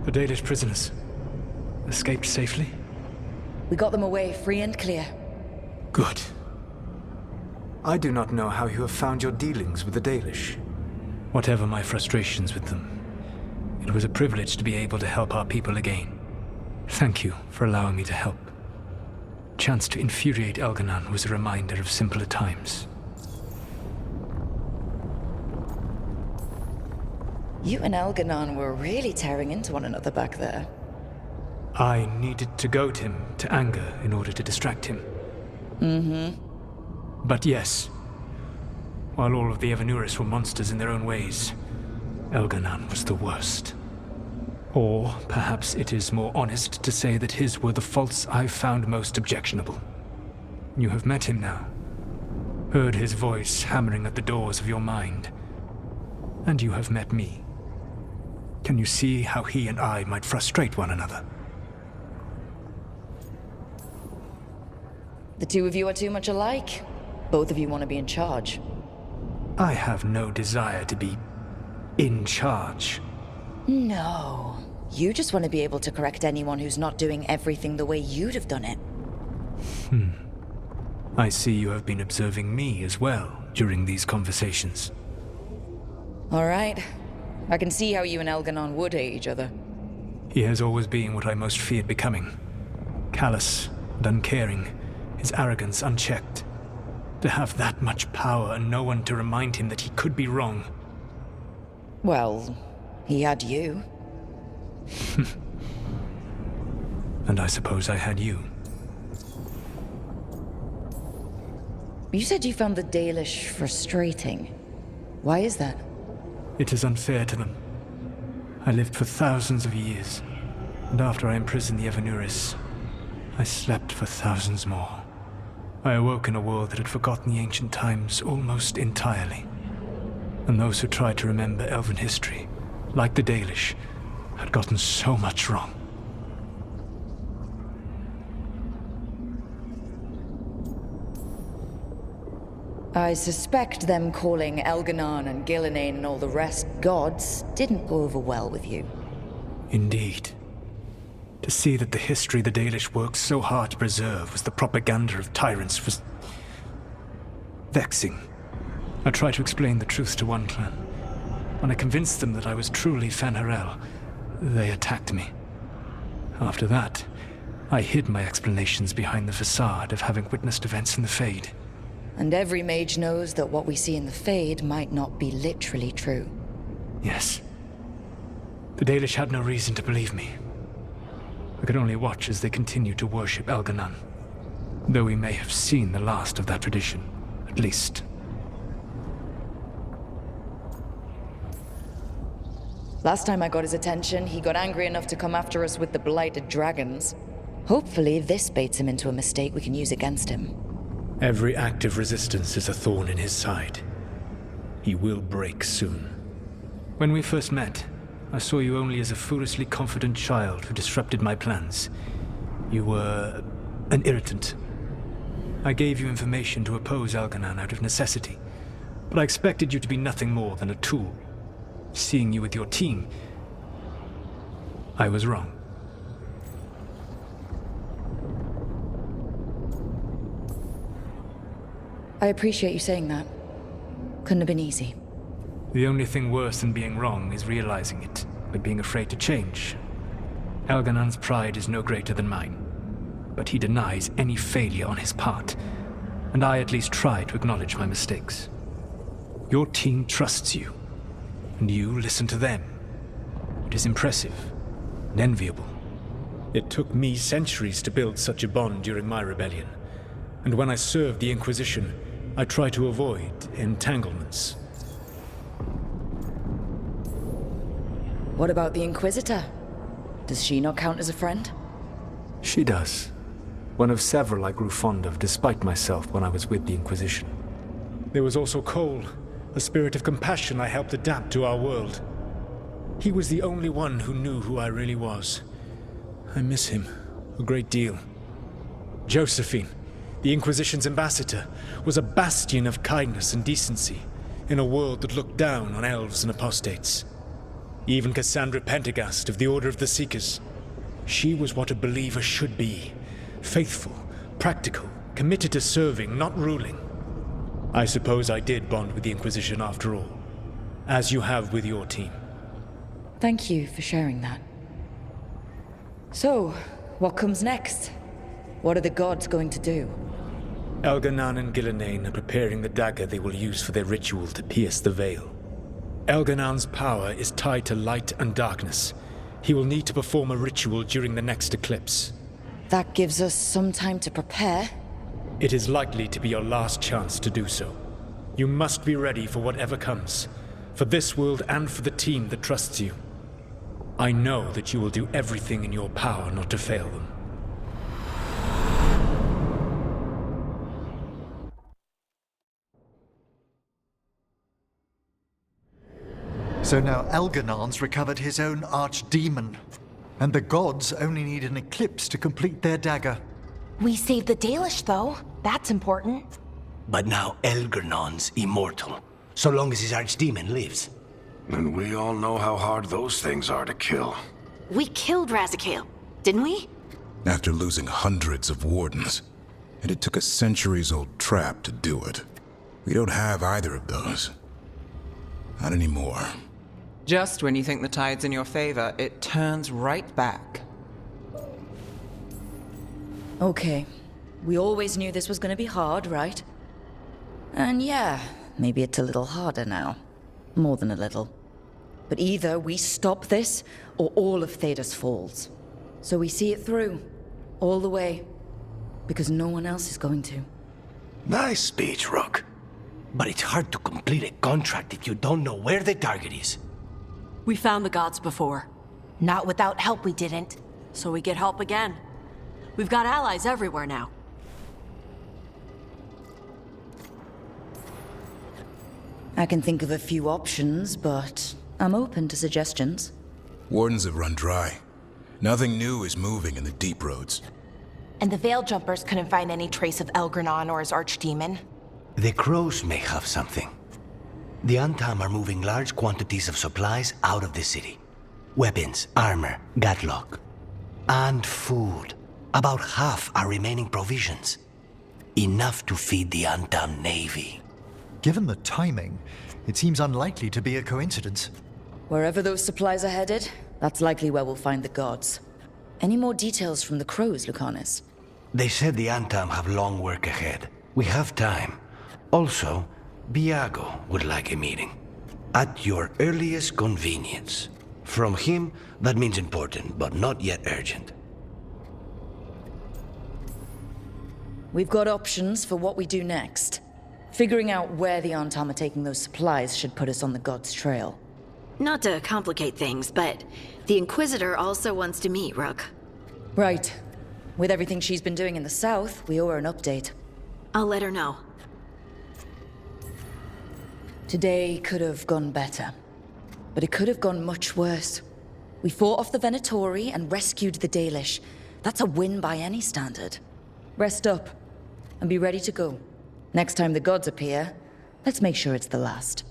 The Dalish prisoners escaped safely? We got them away free and clear. Good. I do not know how you have found your dealings with the Dalish. Whatever my frustrations with them, it was a privilege to be able to help our people again. Thank you for allowing me to help. Chance to infuriate Elganon was a reminder of simpler times. You and Elganon were really tearing into one another back there. I needed to goad him to anger in order to distract him. But yes, while all of the Evanuris were monsters in their own ways, Elganon was the worst. Or perhaps it is more honest to say that his were the faults I've found most objectionable. You have met him now, heard his voice hammering at the doors of your mind, and you have met me. Can you see how he and I might frustrate one another? The two of you are too much alike. Both of you want to be in charge. I have no desire to be in charge. No. You just want to be able to correct anyone who's not doing everything the way you'd have done it. I see you have been observing me as well during these conversations. All right. I can see how you and Elganon would hate each other. He has always been what I most feared becoming. Callous and uncaring, his arrogance unchecked. To have that much power and no one to remind him that he could be wrong. Well, he had you. And I suppose I had you. You said you found the Dalish frustrating. Why is that? It is unfair to them. I lived for thousands of years, and after I imprisoned the Evanuris, I slept for thousands more. I awoke in a world that had forgotten the ancient times almost entirely. And those who tried to remember Elven history, like the Dalish, had gotten so much wrong. I suspect them calling Elganon and Gillenane and all the rest gods didn't go over well with you. Indeed. To see that the history the Dalish worked so hard to preserve was the propaganda of tyrants was vexing. I tried to explain the truth to one clan. When I convinced them that I was truly Fen'Harel, they attacked me. After that, I hid my explanations behind the facade of having witnessed events in the Fade. And every mage knows that what we see in the Fade might not be literally true. Yes. The Dalish had no reason to believe me. I could only watch as they continued to worship Elganon, though we may have seen the last of that tradition, at least. Last time I got his attention, he got angry enough to come after us with the blighted dragons. Hopefully this baits him into a mistake we can use against him. Every act of resistance is a thorn in his side. He will break soon. When we first met, I saw you only as a foolishly confident child who disrupted my plans. You were an irritant. I gave you information to oppose Elganon out of necessity, but I expected you to be nothing more than a tool. Seeing you with your team, I was wrong. I appreciate you saying that. Couldn't have been easy. The only thing worse than being wrong is realizing it, but being afraid to change. Elganon's pride is no greater than mine, but he denies any failure on his part, and I at least try to acknowledge my mistakes. Your team trusts you, and you listen to them. It is impressive and enviable. It took me centuries to build such a bond during my rebellion, and when I served the Inquisition, I tried to avoid entanglements. What about the Inquisitor? Does she not count as a friend? She does. One of several I grew fond of despite myself when I was with the Inquisition. There was also Cole, a spirit of compassion I helped adapt to our world. He was the only one who knew who I really was. I miss him a great deal. Josephine, the Inquisition's ambassador, was a bastion of kindness and decency in a world that looked down on elves and apostates. Even Cassandra Pendergast of the Order of the Seekers. She was what a believer should be. Faithful, practical, committed to serving, not ruling. I suppose I did bond with the Inquisition after all, as you have with your team. Thank you for sharing that. So, what comes next? What are the gods going to do? Elganan and Gillenane are preparing the dagger they will use for their ritual to pierce the veil. Elganan's power is tied to light and darkness. He will need to perform a ritual during the next eclipse. That gives us some time to prepare. It is likely to be your last chance to do so. You must be ready for whatever comes, for this world and for the team that trusts you. I know that you will do everything in your power not to fail them. So now Elganan's recovered his own archdemon, and the gods only need an eclipse to complete their dagger. We saved the Dalish, though. That's important. But now Elgernon's immortal, so long as his archdemon lives. And we all know how hard those things are to kill. We killed Razikale, didn't we? After losing hundreds of wardens. And it took a centuries-old trap to do it. We don't have either of those. Not anymore. Just when you think the tide's in your favor, it turns right back. Okay. We always knew this was gonna be hard, right? And yeah, maybe it's a little harder now. More than a little. But either we stop this, or all of Thedas falls. So we see it through. All the way. Because no one else is going to. Nice speech, Rook. But it's hard to complete a contract if you don't know where the target is. We found the gods before. Not without help, we didn't. So we get help again. We've got allies everywhere now. I can think of a few options, but I'm open to suggestions. Wardens have run dry. Nothing new is moving in the deep roads. And the Veil Jumpers couldn't find any trace of Elgernon or his archdemon. The crows may have something. The Antam are moving large quantities of supplies out of the city. Weapons, armor, gatlock. And food. About half our remaining provisions. Enough to feed the Antam navy. Given the timing, it seems unlikely to be a coincidence. Wherever those supplies are headed, that's likely where we'll find the gods. Any more details from the crows, Lucanus? They said the Antam have long work ahead. We have time. Also, Biago would like a meeting. At your earliest convenience. From him, that means important, but not yet urgent. We've got options for what we do next. Figuring out where the Antam are taking those supplies should put us on the gods' trail. Not to complicate things, but the Inquisitor also wants to meet Rook. Right. With everything she's been doing in the south, we owe her an update. I'll let her know. Today could have gone better. But it could have gone much worse. We fought off the Venatori and rescued the Dalish. That's a win by any standard. Rest up, and be ready to go. Next time the gods appear, let's make sure it's the last.